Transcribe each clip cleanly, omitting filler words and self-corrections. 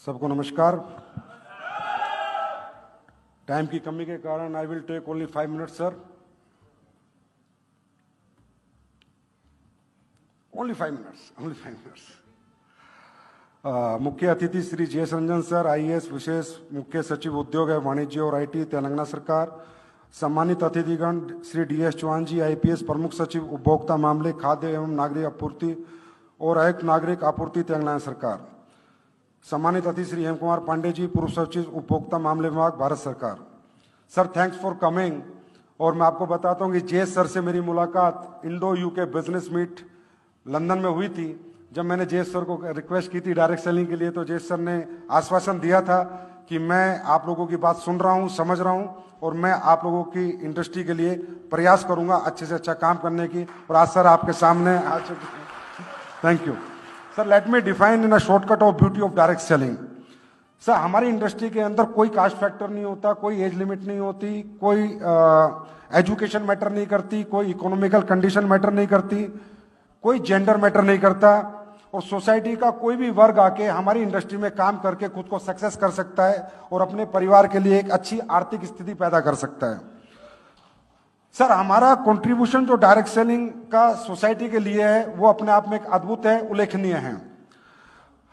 सबको नमस्कार। टाइम की कमी के कारण I will take only 5 minutes sir, only 5 minutes. मुख्य अतिथि Shri J Ranjan sir, IAS विशेष मुख्य सचिव उद्योग एवं वाणिज्य और आईटी, तेलंगाना सरकार। सम्मानित अतिथिगण श्री डीएस चौहान जी, आईपीएस प्रमुख सचिव उपभोक्ता मामले, खाद्य एवं नागरिक आपूर्ति और आयुक्त नागरिक आपूर्ति, तेलंगाना सरकार। सम्मानित अतिथि श्री हेम कुमार पांडे जी, पूर्व सचिव उपभोक्ता मामले विभाग, भारत सरकार। Sir thanks for coming. और मैं आपको बताता हूँ कि जे सर से मेरी मुलाकात Indo UK business meet London में हुई थी। जब मैंने जे सर को रिक्वेस्ट की थी डायरेक्ट सेलिंग के लिए, तो जे सर ने आश्वासन दिया था कि मैं आप लोगों की बात सुन रहा हूँ, समझ रहा हूँ और मैं आप लोगों की इंडस्ट्री के लिए प्रयास करूंगा अच्छे से अच्छा काम करने की। और आज सर आपके सामने आ चुके हैं। Thank you sir. Let me define in a shortcut of beauty of direct selling. Sir हमारी इंडस्ट्री के अंदर कोई कास्ट फैक्टर नहीं होता, कोई एज लिमिट नहीं होती, कोई एजुकेशन मैटर नहीं करती, कोई इकोनॉमिकल कंडीशन मैटर नहीं करती, कोई जेंडर मैटर नहीं करता। और सोसाइटी का कोई भी वर्ग आके हमारी इंडस्ट्री में काम करके खुद को सक्सेस कर सकता है और अपने परिवार के लिए एक अच्छी आर्थिक स्थिति पैदा कर सकता है। सर हमारा कंट्रीब्यूशन जो डायरेक्ट सेलिंग का सोसाइटी के लिए है वो अपने आप में एक अद्भुत है, उल्लेखनीय है।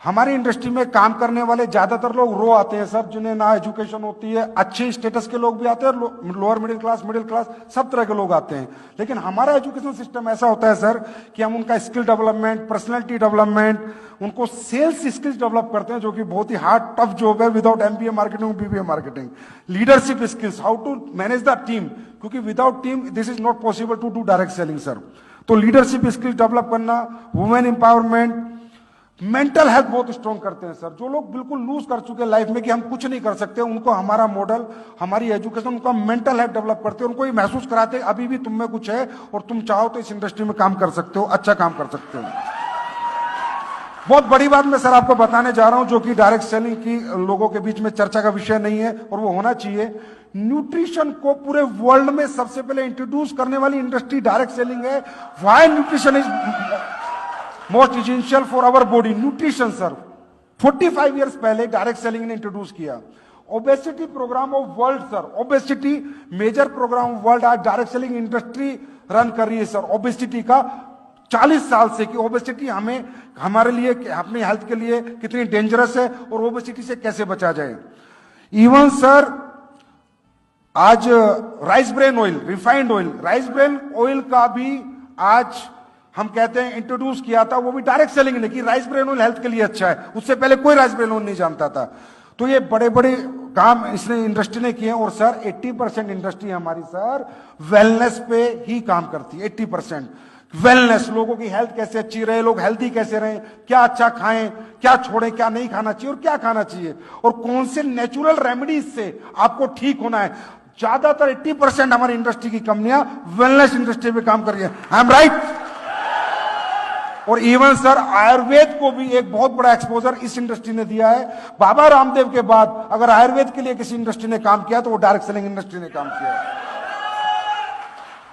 हमारी इंडस्ट्री में काम करने वाले ज्यादातर लोग रो आते हैं सर, जिन्हें ना एजुकेशन होती है। अच्छे स्टेटस के लोग भी आते हैं, लोअर मिडिल क्लास, सब तरह के लोग आते हैं। लेकिन हमारा एजुकेशन सिस्टम ऐसा होता है सर कि हम उनका स्किल डेवलपमेंट, पर्सनैलिटी डेवलपमेंट, उनको सेल्स स्किल्स डेवलप करते हैं, जो कि बहुत ही हार्ड टफ जॉब है without MBA marketing, BBA marketing. Leadership skills, how to manage the team, क्योंकि without team this is not possible to do direct selling sir. तो लीडरशिप स्किल्स डेवलप करना, वुमेन एम्पावरमेंट, मेंटल हेल्थ बहुत strong करते हैं sir. जो लोग बिल्कुल loose कर चुके हैं लाइफ में कि हम कुछ नहीं कर सकते, उनको हमारा मॉडल, हमारी एजुकेशन, उनका मेंटल हेल्थ डेवलप करते हैं, उनको ये महसूस कराते हैं अभी भी तुम में कुछ है और तुम चाहो तो इस इंडस्ट्री में काम कर सकते हो, अच्छा काम कर सकते हो। बहुत बड़ी बात मैं सर आपको बताने जा रहा हूं, जो कि डायरेक्ट सेलिंग की लोगों के बीच में चर्चा का विषय नहीं है और वो होना चाहिए। न्यूट्रिशन को पूरे वर्ल्ड में सबसे पहले इंट्रोड्यूस करने वाली इंडस्ट्री डायरेक्ट सेलिंग है। Why nutrition is most essential for our body. Nutrition sir 45 years पहले डायरेक्ट सेलिंग ने इंट्रोड्यूस किया। Obesity program of world sir, obesity major program of world आज डायरेक्ट सेलिंग इंडस्ट्री रन कर रही है sir. Obesity का 40 साल से कि ओबेसिटी हमें, हमारे लिए, अपनी हेल्थ के लिए कितनी डेंजरस है और ओबेसिटी से कैसे बचा जाए। इवन सर आज rice bran oil, refined oil, rice bran oil का भी आज हम कहते हैं इंट्रोड्यूस किया था, वो भी डायरेक्ट सेलिंग ने कि राइस ब्रेन ऑयल हेल्थ के लिए अच्छा है। उससे पहले कोई राइस ब्रेन ऑयल नहीं जानता था। तो ये बड़े बड़े काम इसने इंडस्ट्री ने किए। और सर 80% इंडस्ट्री हमारी सर वेलनेस पे ही काम करती है। 80% वेलनेस, लोगों की हेल्थ कैसे अच्छी रहे, लोग हेल्दी कैसे रहें, क्या अच्छा खाएं, क्या छोड़ें, क्या नहीं खाना चाहिए और क्या खाना चाहिए, और कौन से नेचुरल रेमेडीज से आपको ठीक होना है। ज्यादातर 80% हमारी इंडस्ट्री की कंपनियां वेलनेस इंडस्ट्री में काम कर रही है। I am right? और इवन सर आयुर्वेद को भी एक बहुत बड़ा एक्सपोजर इस इंडस्ट्री ने दिया है। बाबा रामदेव के बाद अगर आयुर्वेद के लिए किसी इंडस्ट्री ने काम किया तो वो डायरेक्ट सेलिंग इंडस्ट्री ने काम किया है।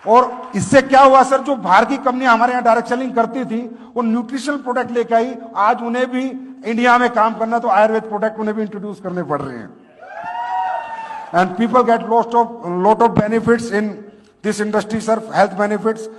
और इससे क्या हुआ सर, जो बाहर की कंपनियां हमारे यहां डायरेक्ट सेलिंग करती थी वो न्यूट्रिशनल प्रोडक्ट लेकर आई, आज उन्हें भी इंडिया में काम करना तो आयुर्वेद प्रोडक्ट उन्हें भी इंट्रोड्यूस करने पड़ रहे हैं। And people get lot of benefits in this industry sir, health benefits.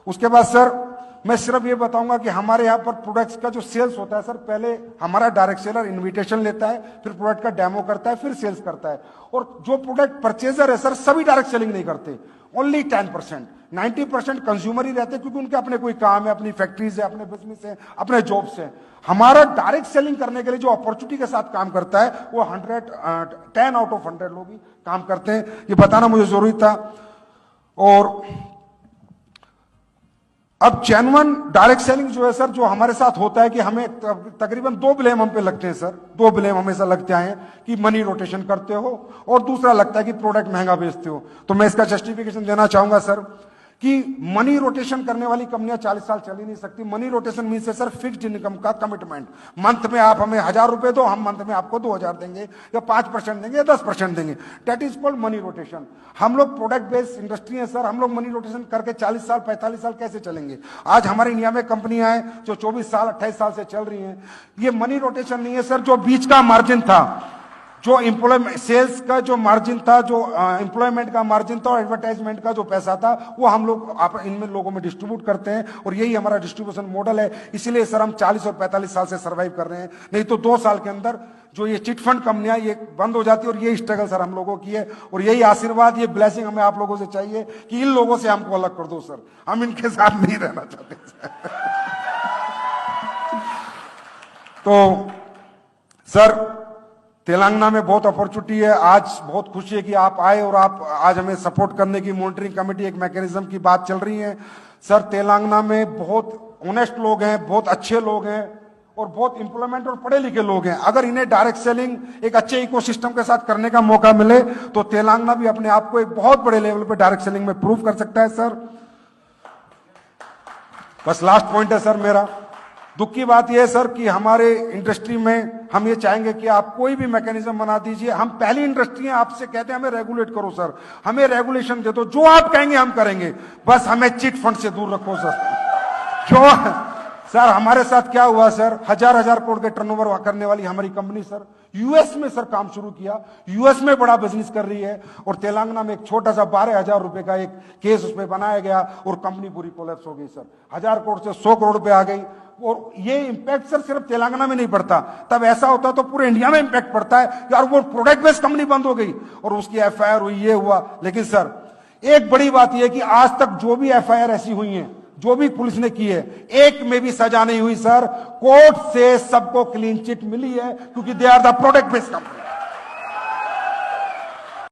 उसके बाद सर मैं सिर्फ ये बताऊंगा कि हमारे यहाँ पर प्रोडक्ट्स का जो सेल्स होता है सर, पहले हमारा डायरेक्ट सेलर इनविटेशन लेता है, फिर प्रोडक्ट का डेमो करता है, फिर सेल्स करता है। और जो प्रोडक्ट परचेजर है सर, सभी डायरेक्ट सेलिंग नहीं करते, ओनली 10%, 90% कंज्यूमर ही रहते हैं, क्योंकि उनके अपने कोई काम है, अपनी फैक्ट्रीज है, अपने बिजनेस है, अपने जॉब्स है। हमारा डायरेक्ट सेलिंग करने के लिए जो अपॉर्चुनिटी के साथ काम करता है वो 10 आउट ऑफ 100 लोग ही काम करते हैं। ये बताना मुझे जरूरी था। और अब जेन्युइन डायरेक्ट सेलिंग जो है सर, जो हमारे साथ होता है कि हमें तकरीबन 2 ब्लेम हम पे लगते हैं सर। 2 ब्लेम हमेशा लगते आए हैं कि मनी रोटेशन करते हो और दूसरा लगता है कि प्रोडक्ट महंगा बेचते हो। तो मैं इसका जस्टिफिकेशन देना चाहूंगा सर कि मनी रोटेशन करने वाली कंपनियां 40 साल चल ही नहीं सकती। मनी रोटेशन मीन से सर फिक्स्ड इनकम का कमिटमेंट। मंथ में आप हमें 1000 रुपए दो, हम मंथ में आपको 2000 देंगे या 5% देंगे या 10% देंगे। That is called money rotation. हम लोग प्रोडक्ट बेस्ड इंडस्ट्री है सर, हम लोग मनी रोटेशन करके 40 साल 45 साल कैसे चलेंगे? आज हमारे इंडिया में कंपनियां हैं जो 24 साल 28 साल से चल रही हैं। ये मनी रोटेशन नहीं है सर। जो बीच का मार्जिन था, जो एम्प्लॉयमेंट सेल्स का जो मार्जिन था, जो एम्प्लॉयमेंट का मार्जिन था और एडवर्टाइजमेंट का जो पैसा था, वो हम लोग आप इनमें लोगों में डिस्ट्रीब्यूट करते हैं और यही हमारा डिस्ट्रीब्यूशन मॉडल है। इसीलिए सर हम 40 और 45 साल से सर्वाइव कर रहे हैं। नहीं तो 2 साल के अंदर जो ये चिट फंड कंपनियां ये बंद हो जाती है। और यही स्ट्रगल सर हम लोगों की है और यही आशीर्वाद, ये ब्लेसिंग हमें आप लोगों से चाहिए कि इन लोगों से हमको अलग कर दो सर। हम इनके साथ नहीं रहना चाहते तो सर तेलंगाना में बहुत अपॉर्चुनिटी है। आज बहुत खुशी है कि आप आए और आप आज हमें सपोर्ट करने की मॉनिटरिंग कमेटी एक मैकेनिज्म की बात चल रही है। सर तेलंगाना में बहुत ऑनेस्ट लोग हैं, बहुत अच्छे लोग हैं और बहुत इंप्लॉयमेंट और पढ़े लिखे लोग हैं। अगर इन्हें डायरेक्ट सेलिंग एक अच्छे इकोसिस्टम के साथ करने का मौका मिले तो तेलंगाना भी अपने आप को एक बहुत बड़े लेवल पे डायरेक्ट सेलिंग में प्रूव कर सकता है सर। बस लास्ट पॉइंट है सर मेरा, दुख की बात यह है सर कि हमारे इंडस्ट्री में हम ये चाहेंगे कि आप कोई भी मैकेनिज्म बना दीजिए। हम पहली इंडस्ट्री है, आपसे कहते हैं हमें रेगुलेट करो सर, हमें रेगुलेशन दे दो, जो आप कहेंगे हम करेंगे, बस हमें चिट फंड से दूर रखो सर। क्यों सर हमारे साथ क्या हुआ सर, हजार करोड़ के टर्नओवर करने वाली हमारी कंपनी सर यूएस में सर काम शुरू किया, यूएस में बड़ा बिजनेस कर रही है और तेलंगाना में एक छोटा सा 12,000 रुपए का एक केस उसमें बनाया गया और कंपनी पूरी कोलैप्स हो गई सर। 1000 करोड़ से 100 करोड़ पे आ गई। और ये इंपैक्ट सर सिर्फ तेलंगाना में नहीं पड़ता, तब ऐसा होता तो पूरे इंडिया में इंपैक्ट पड़ता है यार। वो प्रोडक्ट बेस्ड कंपनी बंद हो गई और उसकी एफआईआर हुई, ये हुआ। लेकिन सर एक बड़ी बात यह कि आज तक जो भी एफआईआर ऐसी हुई है, जो भी पुलिस ने की है, एक में भी सजा नहीं हुई सर। कोर्ट से सबको क्लीन चिट मिली है क्योंकि they are the product based company.